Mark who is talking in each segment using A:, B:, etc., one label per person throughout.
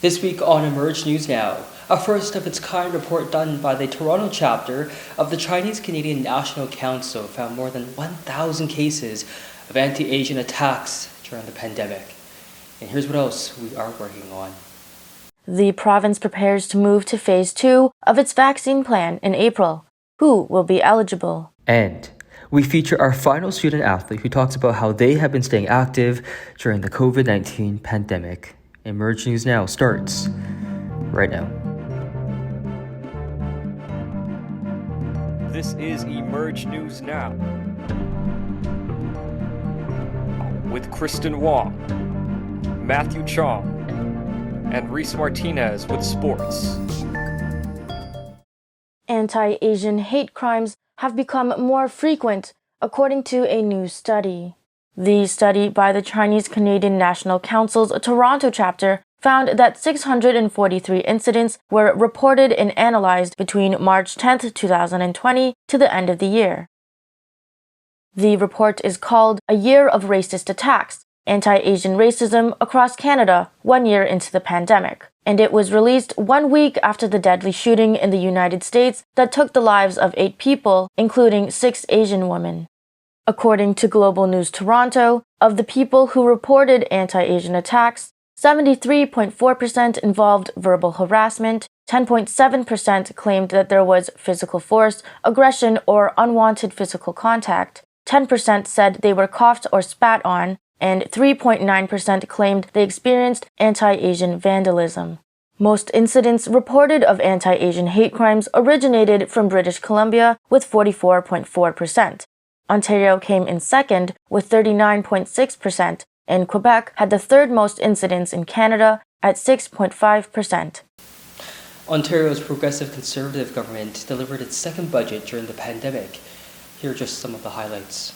A: This week on Emerge News Now, a first-of-its-kind report done by the Toronto chapter of the Chinese-Canadian National Council found more than 1,000 cases of anti-Asian attacks during the pandemic. And here's what else we are working on.
B: The province prepares to move to Phase 2 of its vaccine plan in April. Who will be eligible?
A: And we feature our final student athlete who talks about how they have been staying active during the COVID-19 pandemic. Emerge News Now starts right now.
C: This is Emerge News Now with Kristen Wong, Matthew Chong, and Reese Martinez with sports.
B: Anti-Asian hate crimes have become more frequent, according to a new study. The study by the Chinese-Canadian National Council's Toronto chapter found that 643 incidents were reported and analyzed between March 10, 2020 to the end of the year. The report is called A Year of Racist Attacks, Anti-Asian Racism Across Canada 1 year into the pandemic, and it was released 1 week after the deadly shooting in the United States that took the lives of 8 people, including 6 Asian women. According to Global News Toronto, of the people who reported anti-Asian attacks, 73.4% involved verbal harassment, 10.7% claimed that there was physical force, aggression, or unwanted physical contact, 10% said they were coughed or spat on, and 3.9% claimed they experienced anti-Asian vandalism. Most incidents reported of anti-Asian hate crimes originated from British Columbia with 44.4%. Ontario came in second with 39.6%, and Quebec had the third most incidents in Canada at 6.5%.
A: Ontario's progressive conservative government delivered its second budget during the pandemic. Here are just some of the highlights.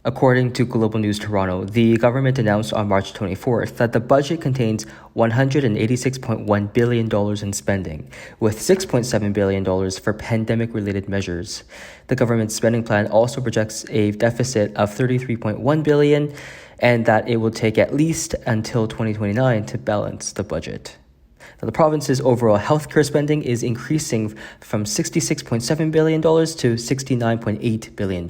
A: According to Global News Toronto, the government announced on March 24th that the budget contains $186.1 billion in spending, with $6.7 billion for pandemic-related measures. The government's spending plan also projects a deficit of $33.1 billion, and that it will take at least until 2029 to balance the budget. Now, the province's overall healthcare spending is increasing from $66.7 billion to $69.8 billion.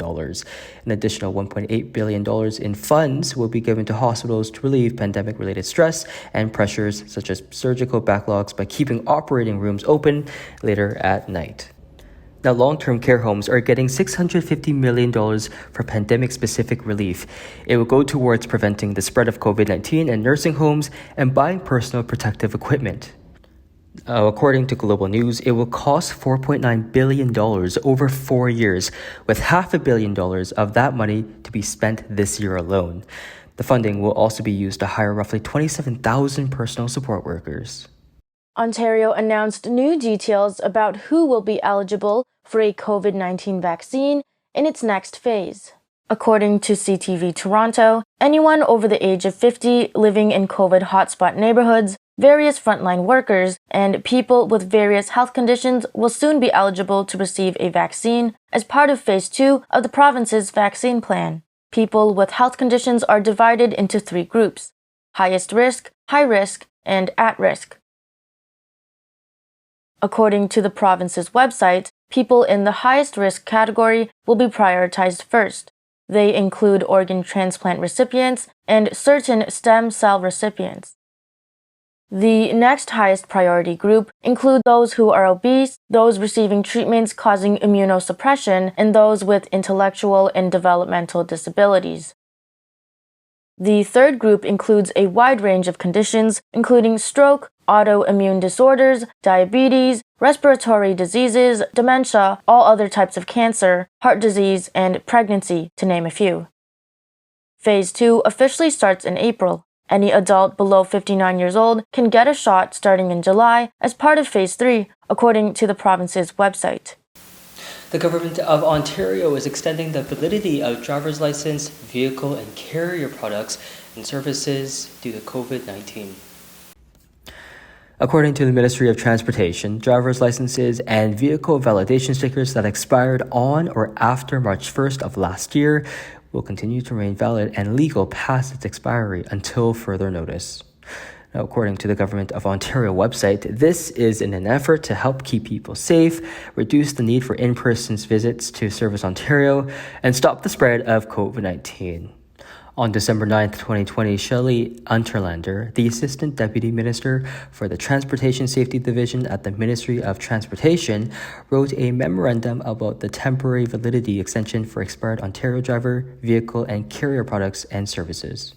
A: An additional $1.8 billion in funds will be given to hospitals to relieve pandemic-related stress and pressures such as surgical backlogs by keeping operating rooms open later at night. Now, long-term care homes are getting $650 million for pandemic-specific relief. It will go towards preventing the spread of COVID-19 in nursing homes and buying personal protective equipment. According to Global News, it will cost $4.9 billion over 4 years, with $500 million of that money to be spent this year alone. The funding will also be used to hire roughly 27,000 personal support workers.
B: Ontario announced new details about who will be eligible for a COVID-19 vaccine in its next phase. According to CTV Toronto, anyone over the age of 50 living in COVID hotspot neighborhoods, various frontline workers, and people with various health conditions will soon be eligible to receive a vaccine as part of Phase 2 of the province's vaccine plan. People with health conditions are divided into 3 groups: highest risk, high risk, and at risk. According to the province's website, people in the highest risk category will be prioritized first. They include organ transplant recipients and certain stem cell recipients. The next highest priority group include those who are obese, those receiving treatments causing immunosuppression, and those with intellectual and developmental disabilities. The third group includes a wide range of conditions, including stroke, autoimmune disorders, diabetes, respiratory diseases, dementia, all other types of cancer, heart disease, and pregnancy, to name a few. Phase 2 officially starts in April. Any adult below 59 years old can get a shot starting in July as part of Phase 3, according to the province's website.
A: The government of Ontario is extending the validity of driver's license, vehicle, and carrier products and services due to COVID-19. According to the Ministry of Transportation, driver's licenses and vehicle validation stickers that expired on or after March 1st of last year will continue to remain valid and legal past its expiry until further notice. Now, according to the Government of Ontario website, this is in an effort to help keep people safe, reduce the need for in-person visits to Service Ontario, and stop the spread of COVID-19. On December 9th, 2020, Shelley Unterlander, the Assistant Deputy Minister for the Transportation Safety Division at the Ministry of Transportation, wrote a memorandum about the temporary validity extension for expired Ontario driver, vehicle, and carrier products and services.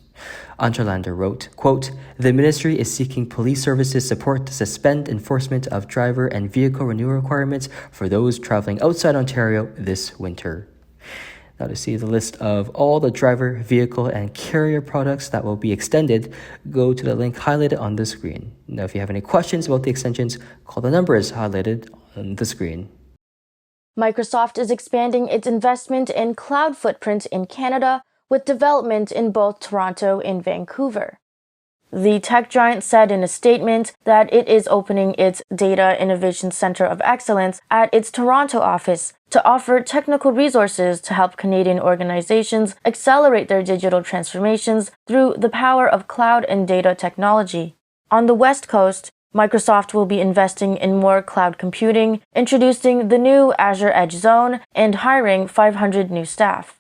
A: Unterlander wrote, quote, "The Ministry is seeking police services support to suspend enforcement of driver and vehicle renewal requirements for those traveling outside Ontario this winter." Now, to see the list of all the driver, vehicle, and carrier products that will be extended, go to the link highlighted on the screen. Now, if you have any questions about the extensions, call the numbers highlighted on the screen.
B: Microsoft is expanding its investment in cloud footprint in Canada with development in both Toronto and Vancouver. The tech giant said in a statement that it is opening its Data Innovation Center of Excellence at its Toronto office to offer technical resources to help Canadian organizations accelerate their digital transformations through the power of cloud and data technology. On the West Coast, Microsoft will be investing in more cloud computing, introducing the new Azure Edge Zone, and hiring 500 new staff.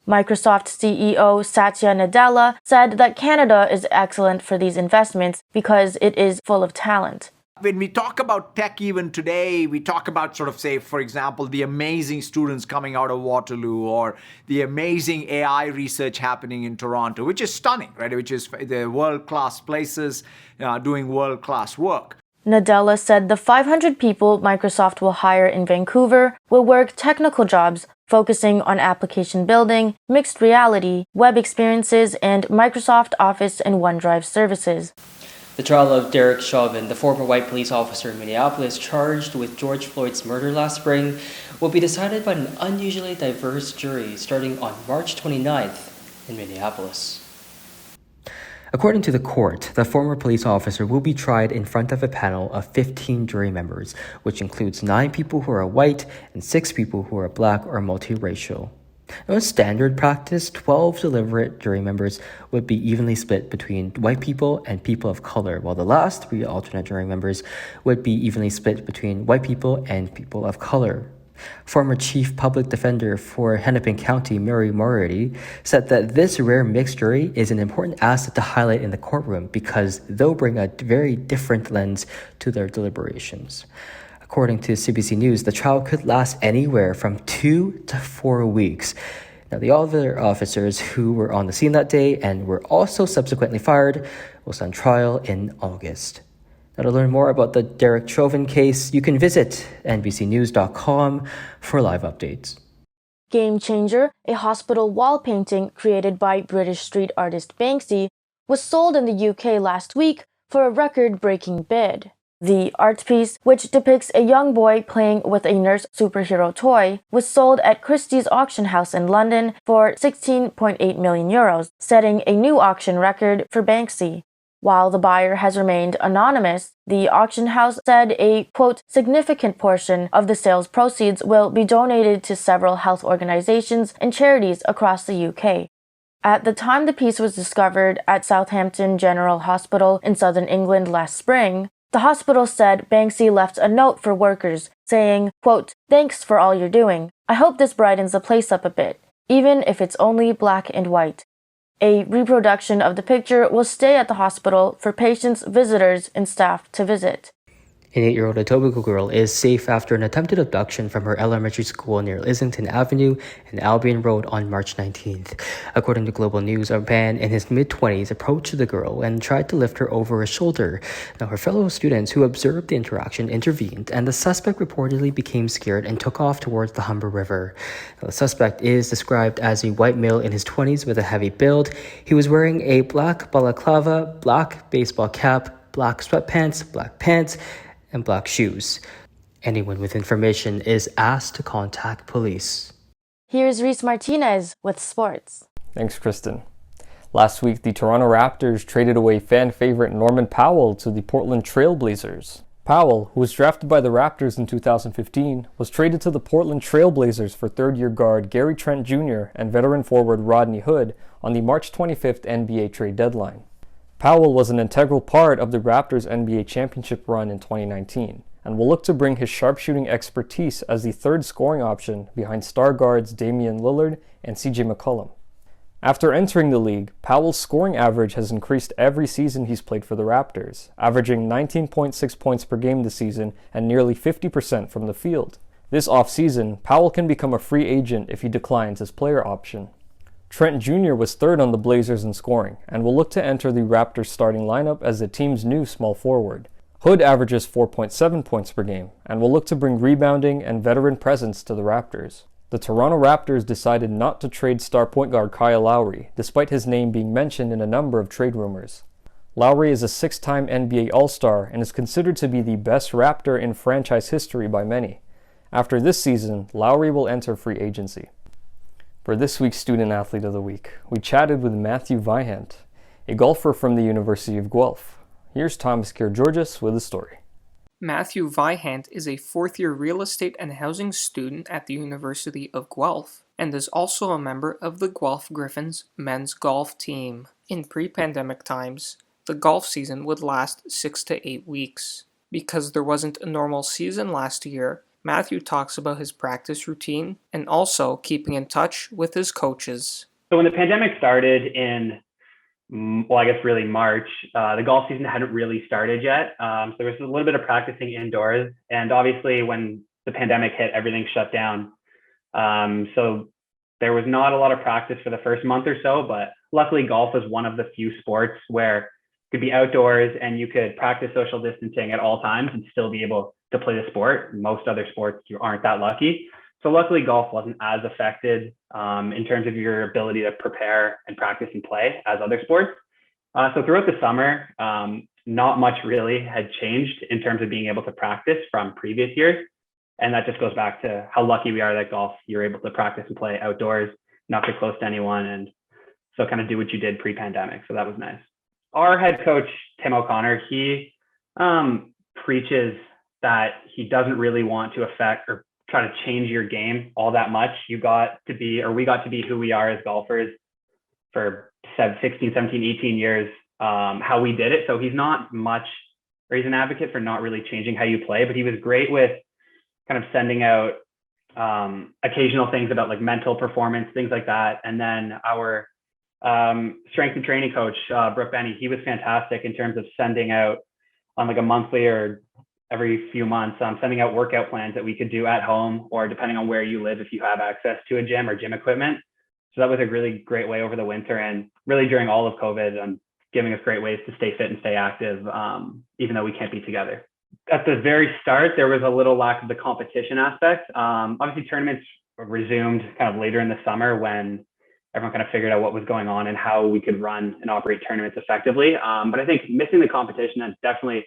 B: Microsoft CEO Satya Nadella said that Canada is excellent for these investments because it is full of talent.
D: When we talk about tech even today, we talk about sort of, say, for example, the amazing students coming out of Waterloo or the amazing AI research happening in Toronto, which is stunning, right? Which is the world-class places doing world-class work.
B: Nadella said the 500 people Microsoft will hire in Vancouver will work technical jobs focusing on application building, mixed reality, web experiences, and Microsoft Office and OneDrive services.
A: The trial of Derek Chauvin, the former white police officer in Minneapolis charged with George Floyd's murder last spring, will be decided by an unusually diverse jury starting on March 29th in Minneapolis. According to the court, the former police officer will be tried in front of a panel of 15 jury members, which includes 9 people who are white and 6 people who are black or multiracial. In standard practice, 12 deliberate jury members would be evenly split between white people and people of color, while the last 3 alternate jury members would be evenly split between white people and people of color. Former Chief Public Defender for Hennepin County, Mary Moriarty, said that this rare mixed jury is an important asset to highlight in the courtroom because they'll bring a very different lens to their deliberations. According to CBC News, the trial could last anywhere from 2 to 4 weeks. Now, the other officers who were on the scene that day and were also subsequently fired will stand trial in August. Now, to learn more about the Derek Chauvin case, you can visit nbcnews.com for live updates.
B: Game Changer, a hospital wall painting created by British street artist Banksy, was sold in the UK last week for a record-breaking bid. The art piece, which depicts a young boy playing with a nurse superhero toy, was sold at Christie's auction house in London for €16.8 million, setting a new auction record for Banksy. While the buyer has remained anonymous, the auction house said a, quote, significant portion of the sales proceeds will be donated to several health organizations and charities across the UK. At the time the piece was discovered at Southampton General Hospital in southern England last spring, the hospital said Banksy left a note for workers saying, quote, "Thanks for all you're doing. I hope this brightens the place up a bit, even if it's only black and white." A reproduction of the picture will stay at the hospital for patients, visitors, and staff to visit.
A: An 8-year-old Etobicoke girl is safe after an attempted abduction from her elementary school near Islington Avenue and Albion Road on March 19th. According to Global News, a man in his mid-20s approached the girl and tried to lift her over his shoulder. Now, her fellow students who observed the interaction intervened, and the suspect reportedly became scared and took off towards the Humber River. Now, the suspect is described as a white male in his 20s with a heavy build. He was wearing a black balaclava, black baseball cap, black sweatpants, black pants, and black shoes. Anyone with information is asked to contact police.
B: Here's Reese Martinez with sports.
C: Thanks, Kristen. Last week, the Toronto Raptors traded away fan favorite Norman Powell to the Portland Trail Blazers. Powell, who was drafted by the Raptors in 2015, was traded to the Portland Trail Blazers for third-year guard Gary Trent Jr. and veteran forward Rodney Hood on the March 25th NBA trade deadline. Powell was an integral part of the Raptors' NBA championship run in 2019 and will look to bring his sharpshooting expertise as the third scoring option behind star guards Damian Lillard and CJ McCollum. After entering the league, Powell's scoring average has increased every season he's played for the Raptors, averaging 19.6 points per game this season and nearly 50% from the field. This offseason, Powell can become a free agent if he declines his player option. Trent Jr. was third on the Blazers in scoring and will look to enter the Raptors starting lineup as the team's new small forward. Hood averages 4.7 points per game and will look to bring rebounding and veteran presence to the Raptors. The Toronto Raptors decided not to trade star point guard Kyle Lowry, despite his name being mentioned in a number of trade rumors. Lowry is a six-time NBA All-Star and is considered to be the best Raptor in franchise history by many. After this season, Lowry will enter free agency. For this week's Student Athlete of the Week, we chatted with Matthew Vihant, a golfer from the University of Guelph. Here's Thomas Georges with the story.
E: Matthew Vihant is a fourth-year real estate and housing student at the University of Guelph and is also a member of the Guelph Griffins men's golf team. In pre-pandemic times, the golf season would last 6 to 8 weeks. Because there wasn't a normal season last year, Matthew talks about his practice routine and also keeping in touch with his coaches.
F: So when the pandemic started in, I guess really March, the golf season hadn't really started yet. So there was a little bit of practicing indoors. And obviously when the pandemic hit, everything shut down. So there was not a lot of practice for the first month or so, but luckily golf was one of the few sports where you could be outdoors and you could practice social distancing at all times and still be able to play the sport. Most other sports, you aren't that lucky. So luckily golf wasn't as affected in terms of your ability to prepare and practice and play as other sports. So throughout the summer, not much really had changed in terms of being able to practice from previous years. And that just goes back to how lucky we are that golf, you're able to practice and play outdoors, not get close to anyone, and so kind of do what you did pre-pandemic. So that was nice. Our head coach, Tim O'Connor, he preaches that he doesn't really want to affect or try to change your game all that much. We got to be who we are as golfers for 16, 17, 18 years, how we did it. So he's not much, or he's an advocate for not really changing how you play, but he was great with kind of sending out occasional things about like mental performance, things like that. And then our strength and training coach, Brooke Benny, he was fantastic in terms of sending out on like a monthly or every few months, sending out workout plans that we could do at home, or depending on where you live, if you have access to a gym or gym equipment. So that was a really great way over the winter and really during all of COVID, giving us great ways to stay fit and stay active, even though we can't be together. At the very start, there was a little lack of the competition aspect. Obviously tournaments resumed kind of later in the summer when everyone kind of figured out what was going on and how we could run and operate tournaments effectively. But I think missing the competition, and definitely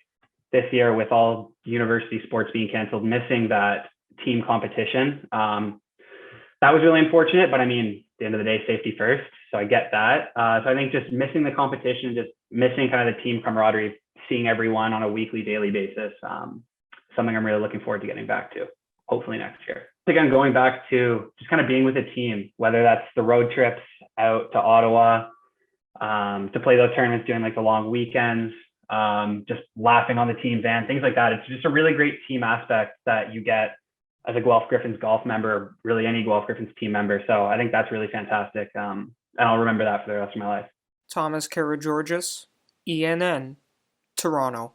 F: this year with all university sports being canceled, missing that team competition, that was really unfortunate. But I mean, at the end of the day, safety first. So I get that. So I think just missing the competition, just missing kind of the team camaraderie, seeing everyone on a weekly, daily basis, something I'm really looking forward to getting back to, hopefully next year. Again, going back to just kind of being with a team, whether that's the road trips out to Ottawa, to play those tournaments, doing like the long weekends, just laughing on the team van, things like that. It's just a really great team aspect that you get as a Guelph Griffins golf member, really any Guelph Griffins team member. So I think that's really fantastic. And I'll remember that for the rest of my life.
E: Thomas Georges, ENN, Toronto.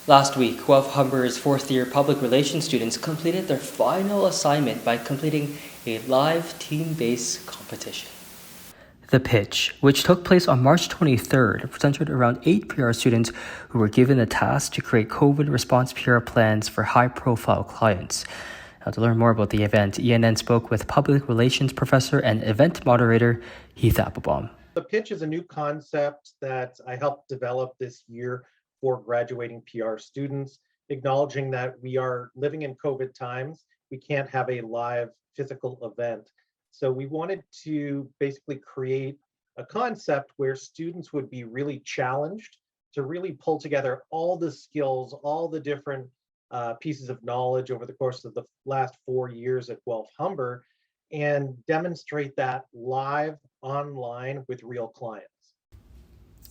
A: Last week, Guelph Humber's fourth-year public relations students completed their final assignment by completing a live team-based competition. The pitch, which took place on March 23rd, centered around 8 PR students who were given the task to create COVID response PR plans for high-profile clients. Now, to learn more about the event, ENN spoke with public relations professor and event moderator Heath Applebaum.
G: The pitch is a new concept that I helped develop this year for graduating PR students, acknowledging that we are living in COVID times. We can't have a live physical event. So we wanted to basically create a concept where students would be really challenged to really pull together all the skills, all the different pieces of knowledge over the course of the last 4 years at Guelph Humber, and demonstrate that live online with real clients.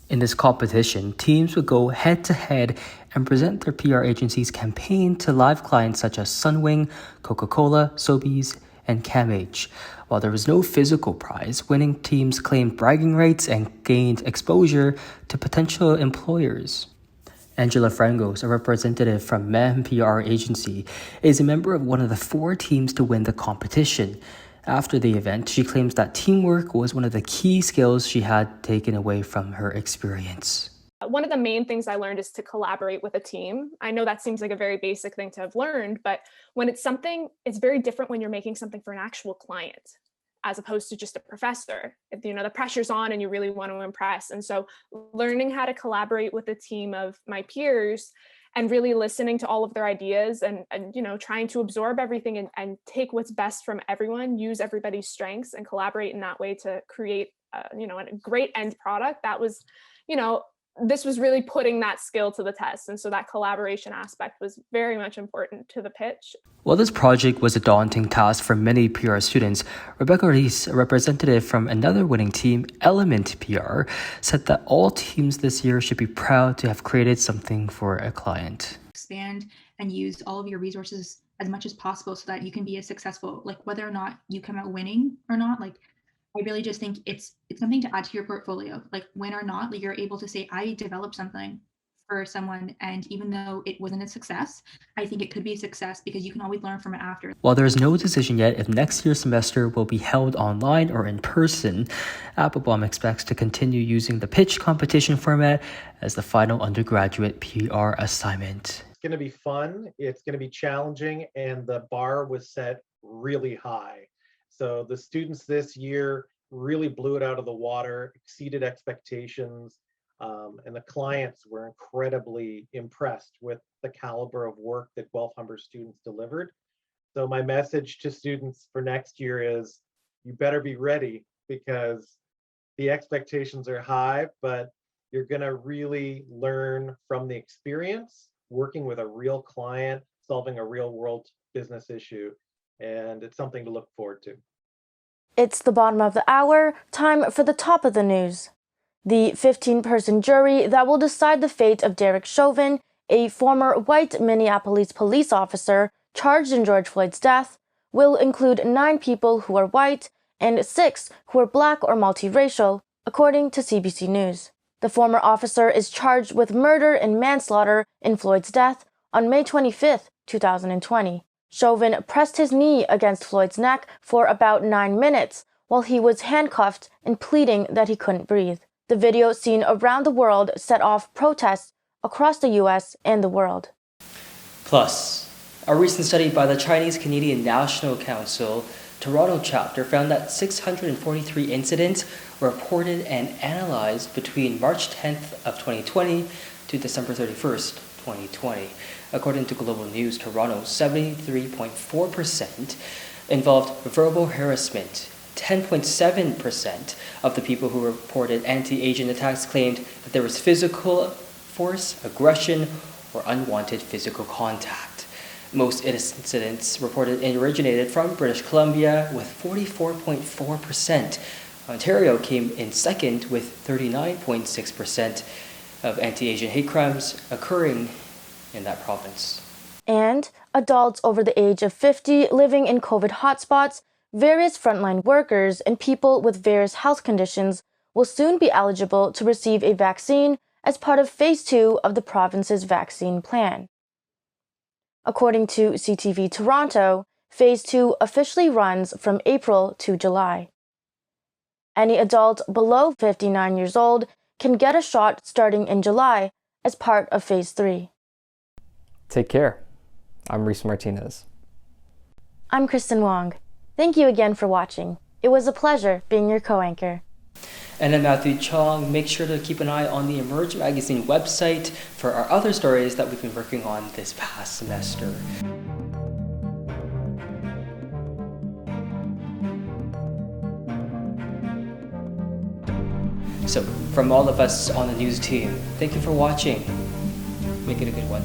A: In this competition, teams would go head to head and present their PR agency's campaign to live clients such as Sunwing, Coca-Cola, Sobeys, and CAMH. While there was no physical prize, winning teams claimed bragging rights and gained exposure to potential employers. Angela Frangos, a representative from MEM PR agency, is a member of one of the 4 teams to win the competition. After the event, she claims that teamwork was one of the key skills she had taken away from her experience.
H: One of the main things I learned is to collaborate with a team. I know that seems like a very basic thing to have learned, but when it's something, it's very different when you're making something for an actual client as opposed to just a professor. If, the pressure's on and you really want to impress. And so learning how to collaborate with a team of my peers and really listening to all of their ideas and trying to absorb everything and take what's best from everyone, use everybody's strengths and collaborate in that way to create a great end product. That was, this was really putting that skill to the test. And so that collaboration aspect was very much important to the pitch.
A: While this project was a daunting task for many PR students, Rebecca Reese, a representative from another winning team, Element PR, said that all teams this year should be proud to have created something for a client.
I: Expand and use all of your resources as much as possible so that you can be as successful, whether or not you come out winning or not, I really just think it's something to add to your portfolio. Win or not, you're able to say, I developed something for someone, and even though it wasn't a success, I think it could be a success because you can always learn from it after.
A: While there is no decision yet if next year's semester will be held online or in person, Applebaum expects to continue using the pitch competition format as the final undergraduate PR assignment.
G: It's going to be fun, it's going to be challenging, and the bar was set really high. So the students this year really blew it out of the water, exceeded expectations, and the clients were incredibly impressed with the caliber of work that Guelph Humber students delivered. So my message to students for next year is you better be ready because the expectations are high, but you're going to really learn from the experience, working with a real client, solving a real world business issue. And it's something to look forward to.
B: It's the bottom of the hour, time for the top of the news. The 15-person jury that will decide the fate of Derek Chauvin, a former white Minneapolis police officer charged in George Floyd's death, will include 9 people who are white and 6 who are black or multiracial, according to CBC News. The former officer is charged with murder and manslaughter in Floyd's death on May 25, 2020. Chauvin pressed his knee against Floyd's neck for about 9 minutes while he was handcuffed and pleading that he couldn't breathe. The video seen around the world set off protests across the U.S. and the world.
A: Plus, a recent study by the Chinese Canadian National Council Toronto chapter found that 643 incidents were reported and analyzed between March 10th of 2020 to December 31st, 2020. According to Global News Toronto, 73.4% involved verbal harassment. 10.7% of the people who reported anti-Asian attacks claimed that there was physical force, aggression, or unwanted physical contact. Most incidents reported originated from British Columbia with 44.4%. Ontario came in second with 39.6% of anti-Asian hate crimes occurring in that province.
B: And adults over the age of 50 living in COVID hotspots, various frontline workers, and people with various health conditions will soon be eligible to receive a vaccine as part of Phase 2 of the province's vaccine plan. According to CTV Toronto, Phase 2 officially runs from April to July. Any adult below 59 years old can get a shot starting in July as part of Phase 3.
C: Take care. I'm Reese Martinez.
B: I'm Kristen Wong. Thank you again for watching. It was a pleasure being your co-anchor.
A: And I'm Matthew Chong. Make sure to keep an eye on the Emerge magazine website for our other stories that we've been working on this past semester. So, from all of us on the news team, thank you for watching. Make it a good one.